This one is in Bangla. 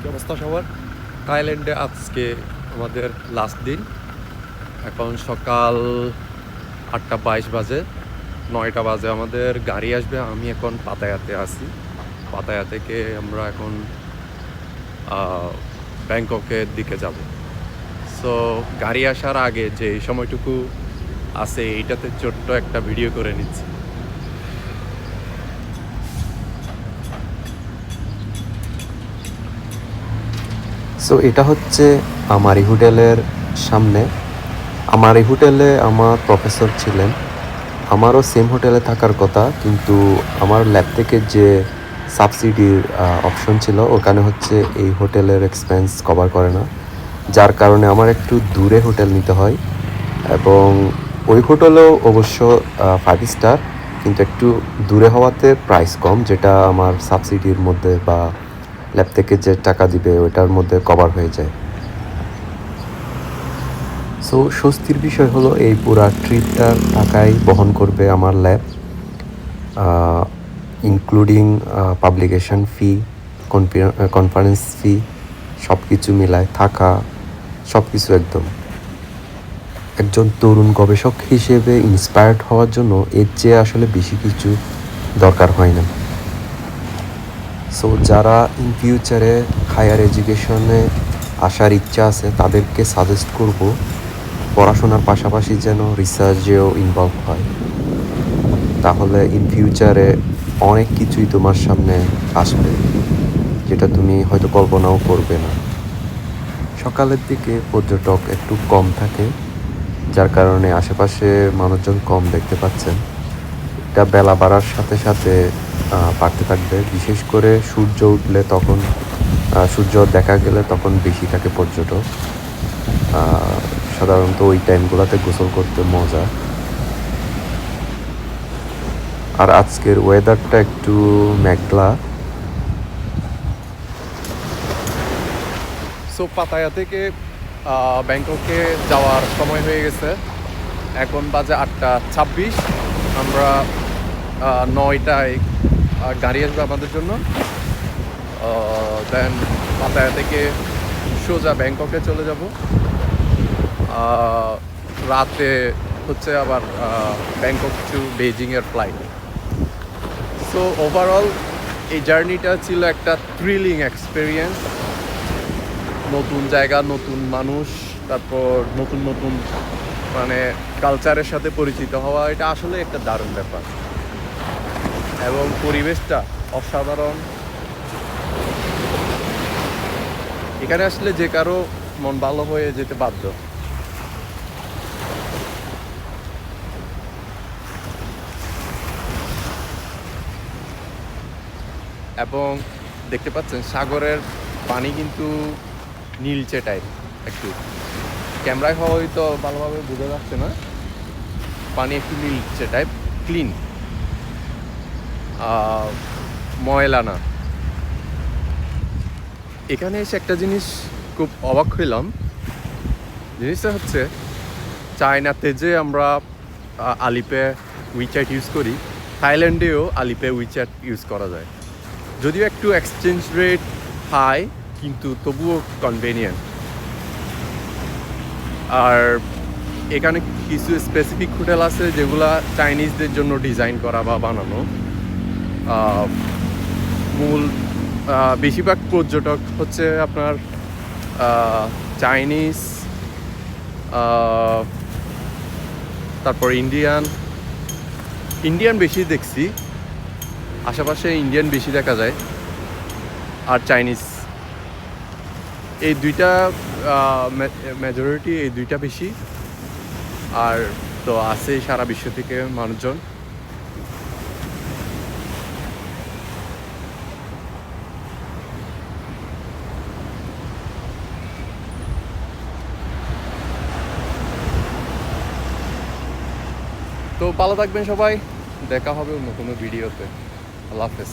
কি অবস্থা সবার? থাইল্যান্ডে আজকে আমাদের লাস্ট দিন। এখন সকাল 8:22 বাজে, 9টা বাজে আমাদের গাড়ি আসবে। আমি এখন পাতায়াতে আছি। পাতায়া থেকে আমরা এখন ব্যাংককের দিকে যাব। সো গাড়ি আসার আগে যে সময়টুকু আছে এইটাতে ছোট্ট একটা ভিডিও করে নিচ্ছি। সো এটা হচ্ছে আমার এই হোটেলের সামনে। আমার এই হোটেলে আমার প্রফেসর ছিলেন। আমারও সেম হোটেলে থাকার কথা, কিন্তু আমার ল্যাব থেকে যে সাবসিডির অপশন ছিল ওখানে হচ্ছে এই হোটেলের এক্সপেন্স কভার করে না, যার কারণে আমার একটু দূরে হোটেল নিতে হয়। এবং ওই হোটেলেও অবশ্য 5 স্টার, কিন্তু একটু দূরে হওয়াতে প্রাইস কম, যেটা আমার সাবসিডির মধ্যে বা ল্যাব থেকে যে টাকা দিবে ওইটার মধ্যে কভার হয়ে যায়। সো স্বস্তির বিষয় হলো এই পুরা ট্রিপটার টাকাই বহন করবে আমার ল্যাব, ইনক্লুডিং পাবলিকেশন ফি, কনফারেন্স ফি, সব কিছু মিলায় থাকা, সব কিছু একদম। একজন তরুণ গবেষক হিসেবে ইন্সপায়ার্ড হওয়ার জন্য এর চেয়ে আসলে বেশি কিছু দরকার হয় না। সো যারা ইন ফিউচারে হায়ার এডুকেশনে আসার ইচ্ছা আছে তাদেরকে সাজেস্ট করব পড়াশোনার পাশাপাশি যেন রিসার্চেও ইনভলভ হয়, তাহলে ইন ফিউচারে অনেক কিছুই তোমার সামনে আসবে যেটা তুমি হয়তো কল্পনাও করবে না। সকালের দিকে পর্যটক একটু কম থাকে, যার কারণে আশেপাশে মানুষজন কম দেখতে পাচ্ছেন। এটা বেলা বাড়ার সাথে সাথে বাড়তে থাকবে, বিশেষ করে সূর্য উঠলে তখন সূর্য দেখা গেলে তখন বেশি থাকে পর্যটক। সাধারণত ওই টাইমগুলোতে গোসল করতে মজা। আর আজকের ওয়েদারটা একটু মেঘলা। সো পাতায়া থেকে ব্যাংককে যাওয়ার সময় হয়ে গেছে। এখন বাজে 8:26। আমরা 9টায় গাড়ি আসবে আমাদের জন্য। দেন পাতায়া থেকে সোজা ব্যাংককে চলে যাব। রাতে হচ্ছে আবার ব্যাংকক টু বেজিংয়ের ফ্লাইট। সো ওভারঅল এই জার্নিটা ছিল একটা থ্রিলিং এক্সপিরিয়েন্স। নতুন জায়গা, নতুন মানুষ, তারপর নতুন নতুন মানে কালচারের সাথে পরিচিত হওয়া, এটা আসলে একটা দারুণ ব্যাপার। এবং পরিবেশটা অসাধারণ। এখানে আসলে যে কারো মন ভালো হয়ে যেতে বাধ্য। এবং দেখতে পাচ্ছেন সাগরের পানি কিন্তু নীলচে টাইপ একটু। ক্যামেরায় হয়তো ভালোভাবে বোঝা যাচ্ছে না, পানি একটু নীলচে টাইপ, ক্লিন, ময়লা না। এখানে এসে একটা জিনিস খুব অবাক হইলাম। জিনিসটা হচ্ছে চায়নাতে যে আমরা আলিপে উইচ্যাট ইউজ করি, থাইল্যান্ডেও আলিপে উইচ্যাট ইউজ করা যায়। যদিও একটু এক্সচেঞ্জ রেট হাই, কিন্তু তবুও কনভেনিয়েন্ট। আর এখানে কিছু স্পেসিফিক হোটেল আছে যেগুলা চাইনিজদের জন্য ডিজাইন করা বা বানানো। মূল বেশিরভাগ পর্যটক হচ্ছে আপনার চাইনিজ, তারপর ইন্ডিয়ান বেশি দেখছি, আশেপাশে ইন্ডিয়ান বেশি দেখা যায়, আর চাইনিজ। এই দুইটা মেজরিটি, এই দুইটা বেশি। আর তো আছে সারা বিশ্ব থেকে মানুষজন। তো ভালো থাকবেন সবাই, দেখা হবে অন্য কোনো ভিডিওতে। আল্লাহ হাফেজ।